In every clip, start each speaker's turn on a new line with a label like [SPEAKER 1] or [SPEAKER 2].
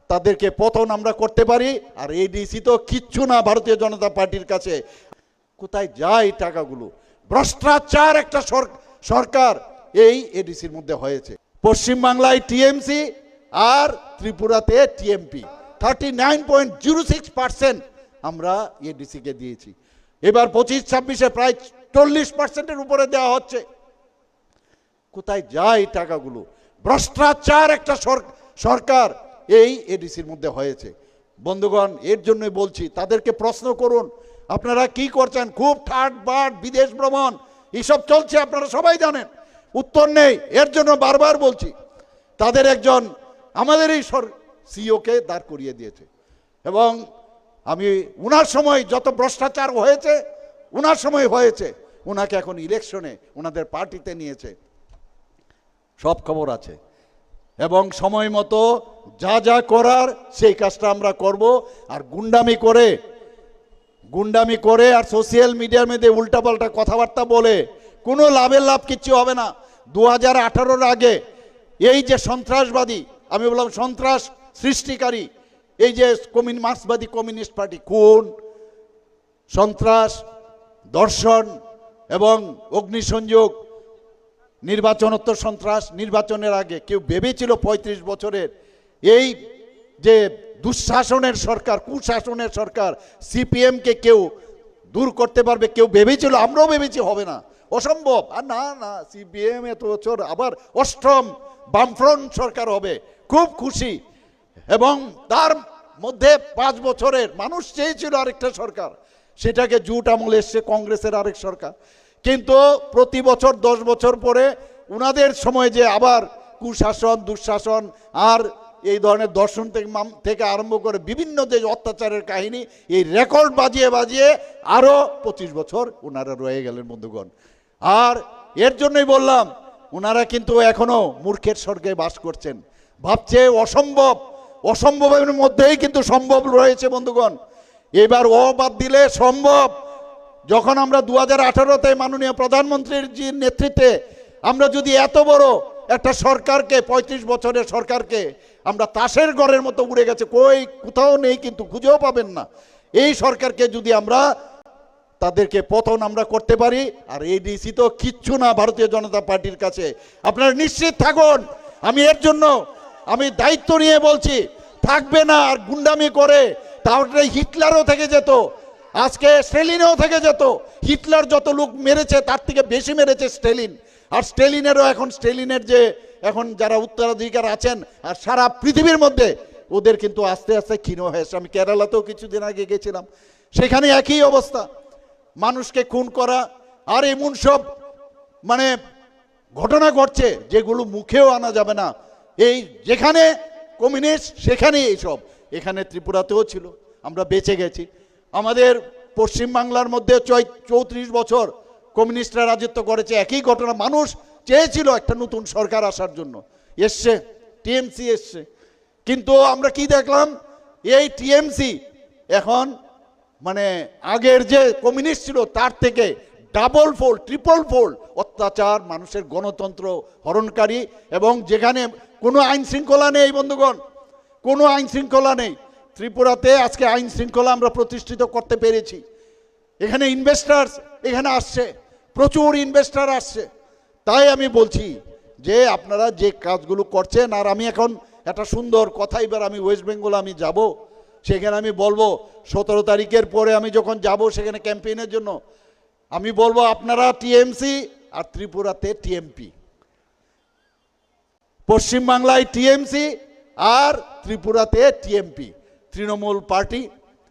[SPEAKER 1] তাদেরকে পতন আমরা করতে পারি। আর এডিসি তো কিচ্ছু না ভারতীয় জনতা পার্টির কাছে। কোথায় যায় টাকাগুলো? ভ্রষ্টাচার একটা সরকার এই এডিসির মধ্যে হয়েছে। পশ্চিমবাংলায় টিএমসি আর ত্রিপুরাতে টিএমপি 39.06% আমরা এডিসিকে দিয়েছি। এবার 25-26-এ প্রায় 40%-এর উপরে দেওয়া হচ্ছে। কোথায় যায় টাকাগুলো? ভ্রষ্টাচার একটা সরকার এই এডিসির মধ্যে হয়েছে। বন্ধুগণ, এর জন্যই বলছি, তাদেরকে প্রশ্ন করুন আপনারা কি করছেন। খুব ঠাট বাট বিদেশ ভ্রমণ এইসব চলছে, আপনারা সবাই জানেন। উত্তর নেই। এর জন্য বারবার বলছি, তাদের একজন আমাদের এই সিইওকে দাঁড় করিয়ে দিয়েছে। এবং আমি উনার সময় যত ভ্রষ্টাচার হয়েছে উনার সময় হয়েছে, উনাকে এখন ইলেকশনে ওনাদের পার্টিতে নিয়েছে, সব খবর আছে। এবং সময় মতো যা যা করার সেই কাজটা আমরা করব। আর গুন্ডামি করে আর সোশ্যাল মিডিয়ার মধ্যে উল্টাপাল্টা কথাবার্তা বলে কোনো লাভ কিচ্ছু হবে না। 2018-র আগে এই যে সন্ত্রাসবাদী, আমি বললাম সন্ত্রাস সৃষ্টিকারী, এই যে মার্ক্সবাদী কমিউনিস্ট পার্টি, খুন, সন্ত্রাস, ধর্ষণ এবং অগ্নিসংযোগ, নির্বাচনোত্তর সন্ত্রাস, নির্বাচনের আগে কেউ ভেবেছিল 35 বছরের এই যে দুঃশাসনের সরকার, কুশাসনের সরকার, সিপিএমকে কেউ দূর করতে পারবে? কেউ ভেবেছিল? আমরাও ভেবেছি হবে না, অসম্ভব। আর না, সিপিএম এত বছর আবার 8ম বামফ্রন্ট সরকার হবে, খুব খুশি। এবং তার মধ্যে 5 বছরের মানুষ চেয়েছিল আরেকটা সরকার, সেটাকে জুট আমলে এসছে কংগ্রেসের আরেক সরকার। কিন্তু প্রতি বছর 10 বছর পরে উনাদের সময় যে আবার কুশাসন, দুঃশাসন আর এই ধরনের দর্শন থেকে আরম্ভ করে বিভিন্ন যে অত্যাচারের কাহিনী, এই রেকর্ড বাজিয়ে আরও 25 বছর ওনারা রয়ে গেলেন বন্ধুগণ। আর এর জন্যই বললাম, ওনারা কিন্তু এখনো মূর্খের স্বর্গে বাস করছেন, ভাবছে অসম্ভবের মধ্যেই কিন্তু সম্ভব রয়েছে বন্ধুগণ। এবার বাদ দিলে সম্ভব। যখন আমরা 2018-তে মাননীয় প্রধানমন্ত্রীর নেতৃত্বে আমরা যদি এত বড় একটা সরকারকে, 35 বছরের সরকারকে আমরা তাসের ঘরের মতো উড়ে গেছে, কোথাও নেই, কিন্তু খুঁজেও পাবেন না, এই সরকারকে যদি আমরা তাদেরকে পতন আমরা করতে পারি। আর এডিসি তো কিচ্ছু না ভারতীয় জনতা পার্টির কাছে, আপনারা নিশ্চিত থাকুন। এর জন্য আমি দায়িত্ব নিয়ে বলছি, থাকবে না। আর গুন্ডামি করে তাহলে হিটলারও থেকে যেত, আজকে স্টেলিনও থেকে যেত। হিটলার যত লোক মেরেছে তার থেকে বেশি মেরেছে স্টেলিন। আর স্টেলিনের যে এখন যারা উত্তরাধিকার আছেন আর সারা পৃথিবীর মধ্যে, ওদের কিন্তু আস্তে আস্তে ক্ষীণ হয়েছে। আমি কেরালাতেও কিছুদিন আগে গেছিলাম, সেখানে একই অবস্থা, মানুষকে খুন করা আর এমন সব ঘটনা ঘটছে যেগুলো মুখেও আনা যাবে না। এই যেখানে কমিউনিস্ট সেখানে এইসব, এখানে ত্রিপুরাতেও ছিল, আমরা বেঁচে গেছি। আমাদের পশ্চিমবাংলার মধ্যে 34 বছর কমিউনিস্টরা রাজত্ব করেছে, একই ঘটনা। মানুষ চেয়েছিল একটা নতুন সরকার আসার জন্য, এসছে, টিএমসি এসছে। কিন্তু আমরা কি দেখলাম, এই টিএমসি এখন আগের যে কমিউনিস্ট ছিল তার থেকে ডাবল ফোল্ড, ট্রিপল ফোল্ড অত্যাচার, মানুষের গণতন্ত্র হরণকারী। এবং যেখানে কোনো আইন শৃঙ্খলা নেই বন্ধুগণ, কোনো আইন শৃঙ্খলা নেই। ত্রিপুরাতে আজকে আইন শৃঙ্খলা আমরা প্রতিষ্ঠিত করতে পেরেছি। এখানে ইনভেস্টার্স এখানে আসছে, প্রচুর ইনভেস্টার আসছে। তাই আমি বলছি যে আপনারা যে কাজগুলো করছেন, আর আমি এখন একটা সুন্দর কথা, এবার আমি ওয়েস্ট বেঙ্গল আমি যাব, সেখানে আমি বলবো 17 তারিখের পরে আমি যখন যাব সেখানে ক্যাম্পেইনের জন্য, আমি বলবো আপনারা টিএমসি আর ত্রিপুরাতে টিএমপি, পশ্চিমবাংলায় টিএমসি আর ত্রিপুরাতে টিএমপি, তৃণমূল পার্টি,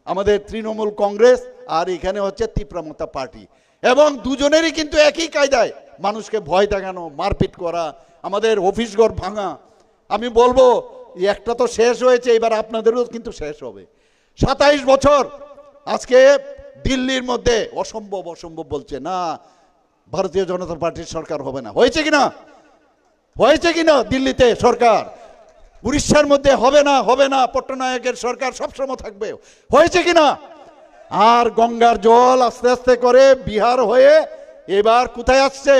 [SPEAKER 1] আমাদের তৃণমূল কংগ্রেস, আর এখানে হচ্ছে তীব্রমতা পার্টি। এবং দুজনেরই কিন্তু একই কায়দায় মানুষকে ভয় দেখানো, মারপিট করা, আমাদের অফিস ঘর ভাঙা। আমি বলবো একটা তো শেষ হয়েছে, এবার আপনাদেরও কিন্তু শেষ হবে। 27 বছর আজকে দিল্লির মধ্যে অসম্ভব বলছে, না ভারতীয় জনতা পার্টির সরকার হবে না। হয়েছে কিনা দিল্লিতে সরকার? উড়িষ্যার মধ্যে হবে না, পট্টনায়কের সরকার সবসময় থাকবে। হয়েছে কিনা? আর গঙ্গার জল আস্তে আস্তে করে বিহার হয়ে এবার কোথায় আসছে?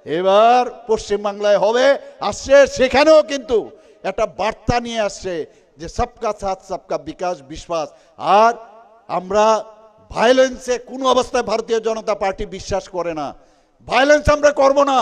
[SPEAKER 1] এবার পশ্চিমবাংলায় আসছে। সেখানেও কিন্তু একটা বার্তা নিয়ে আসছে যে সবকা সাথ সবকা বিকাশ বিশ্বাস। আর আমরা ভায়োলেন্সে কোনো অবস্থায় ভারতীয় জনতা পার্টি বিশ্বাস করে না। ভায়োলেন্স আমরা করব না।